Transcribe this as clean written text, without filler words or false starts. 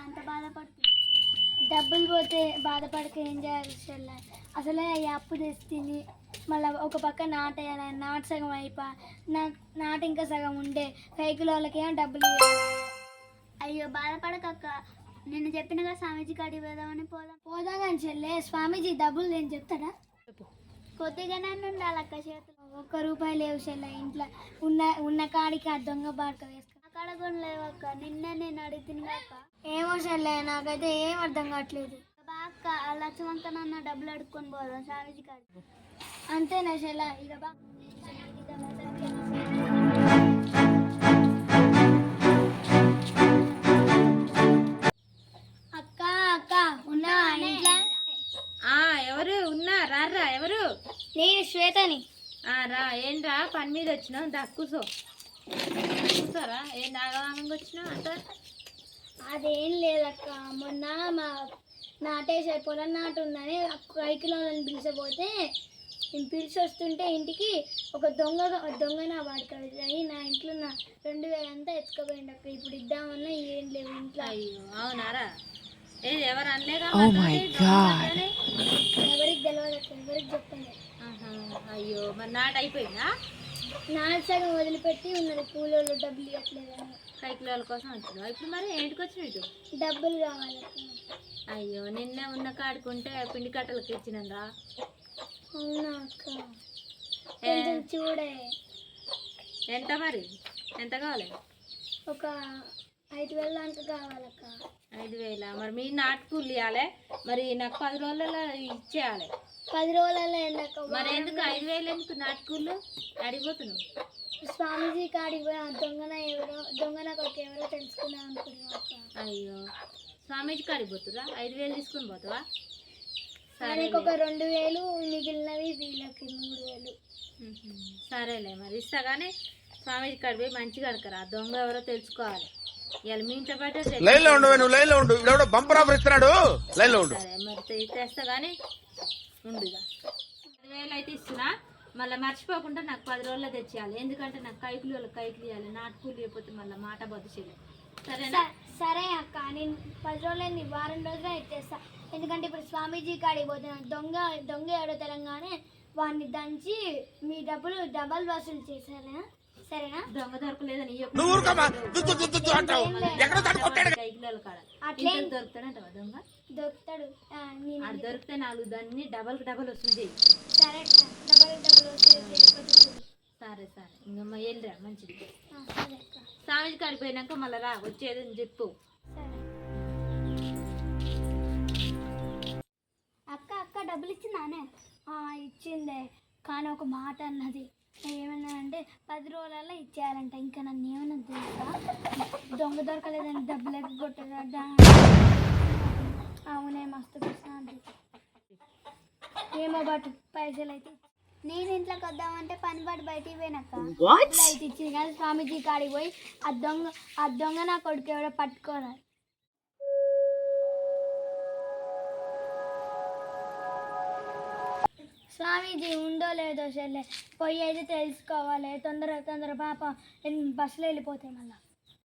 అంత బాధపడుతుంది? డబ్బులు పోతే బాధపడక ఏం చేయాలి చెల్లె? అసలే ఈ అప్పు తెస్తుంది, మళ్ళీ ఒక పక్క నాటేయాలి, నాటు సగం అయిపో, నాటు ఇంకా సగం ఉండే కైకిలోళ్ళకేమో డబ్బులు ఇవ్వాలి. అయ్యో బాధపడకక్క, నిన్ను చెప్పిన కదా స్వామీజీ కాడికి పోదామని. పోదాం కానీ చెల్లె, స్వామీజీ డబ్బులు నేను చెప్తాడా? కొద్దిగానే ఉండాలక్క చేతులు. ₹1 లేవు చెల్లె ఇంట్లో. ఉన్న కాడికి ఆ దొంగ బాడక వేసుకో. ఆ కాడ కూడా లేవక్క, నిన్న నేను అడుగుతుంది అక్క. ఏమో చెల్లె, నాకైతే ఏం అర్థం కావట్లేదు. బాక్క ఆ లక్ష్మంకనన్న డబ్బులు అడుక్కొని పోదాం స్వామీజీ కాడికి. అంతేనా చెల్లె? ఇక బా అక్క అక్క ఉన్నా ఇంట్లో? ఎవరు ఉన్నా? రారా. ఎవరు? నేను శ్వేతని. రా. ఏంట్రా పని మీద వచ్చినావు? కూర్చో. కూర్చోరా. ఏం ఆగవాగంగా వచ్చినావు అంత? అదేం లేదక్క, మొన్న మా నాటేసే పొలం నాటు ఉందని కైకిలోని పిలిచిపోతే నేను పిలిచి వస్తుంటే ఇంటికి ఒక దొంగ నా వాడుకోవాలి అయ్యి నా ఇంట్లో నా 2000 అంతా ఎత్తుకుపోయింది అక్క. ఇప్పుడు ఇద్దామన్నా ఏం లేవు ఇంట్లో. అయ్యో అవునారా? ఏది ఎవరు అనలేదా? ఎవరికి తెలియదు అక్క, ఎవరికి చెప్పండి. అయ్యో మరి నాటు అయిపోయిందా? నాటు సగం వదిలిపెట్టి ఉన్నది, కూలోళ్ళు డబ్బులు ఇవ్వట్లేదని. కైకిలోల కోసం వచ్చినావు. ఇప్పుడు మరి ఏంటికి వచ్చినావు ఇటు? డబ్బులు కావాలక్క. అయ్యో నిన్న ఉన్న కాడుకుంటే పిండి కట్టలకు ఇచ్చినందా? అవునా అక్క? కొంచెం చూడే. ఎంత మరి? ఎంత కావాలి? ఒక 5000 దాకా కావాలక్క. 5000? మరి మీ నాటు కూలి ఇవ్వాలి, మరి నాకు 10 రోజులలో ఇచ్చేయాలి. 10 రోజులలో ఎందుకు? మరి ఎందుకు 5000 ఎందుకు నాటు కూలు? అడిగిపోతున్నావు. స్వామీజీ కాడికి పోయి ఆ దొంగన కొడుకు ఎవరో తెలుసుకుందాం అనుకున్నావు అక్క. అయ్యో స్వామీజీ కాడికి పోతురా? 5000 తీసుకొని పోతావా? ఆయనకు ఒక 2000, మిగిలినవి వీళ్ళకి 3000. సరేలే మరి ఇస్తా. కానీ స్వామీజీ కాడికి పోయి మంచిగా అడకరా, దొంగ ఎవరో తెలుసుకోవాలి. ఇవాళ మీ ఇంట్లో బయట సరే మరి తెస్తా. కానీ ఉండుగా 10,000 అయితే ఇస్తున్నా. మళ్ళీ మర్చిపోకుండా నాకు 10 రోజుల్లో తెచ్చేయాలి. ఎందుకంటే నాకు కైకులు ఇవ్వాలి, నాటుకూలు లేకపోతే మళ్ళీ మాట బద్దు చేయలేదు. సరేనా? సరే అక్క, నేను 10 రోజులు వారం రోజులు ఇచ్చేస్తా. ఎందుకంటే ఇప్పుడు స్వామీజీ కాడికి పోతున్నాను. దొంగ ఎవడో తెలంగాణ వాడిని దంచి మీ డబ్బులు డబల్ వసూలు చేశారా? సరేనా? దొంగ దొరకలేదని దొరుకుతాడంటవా? దొంగ దొరుకుతాడు. దొరికితే 4 దాన్ని డబల్ వసూలు చేయి. సరే డబల్ వసూలు చేయి. సరే ఇంకా వెళ్ళిరా మంచిది. స్వామీజీ కాడికి పోయినాక మళ్ళీ రా, వచ్చేదని చెప్పు. అక్క డబ్బులు ఇచ్చిందానే? ఇచ్చిందే, కానీ ఒక మాట అన్నది. ఏమన్నా అంటే 10 రోజులలో ఇచ్చేయాలంట. ఇంకా నన్ను ఏమన్నా తెలుసా? దొంగ దొరకలేదని డబ్బులు ఎగ్గొట్టదా? అవునే, మస్తు ప్రశ్న. ఏమో బట్ పైసలు అయితే నేను ఇంట్లోకి వద్దామంటే పని పడి బయటికి పోయినాక అయితే ఇచ్చింది. కానీ స్వామీజీ కాడికి పోయి ఆ దొంగ నా కొడుకు ఎవడో పట్టుకోవాలి. స్వామీజీ ఉందో లేదో చెల్లె, పోయి అయితే తెలుసుకోవాలి. తొందర పాప బస్సులో వెళ్ళిపోతాయి మళ్ళీ.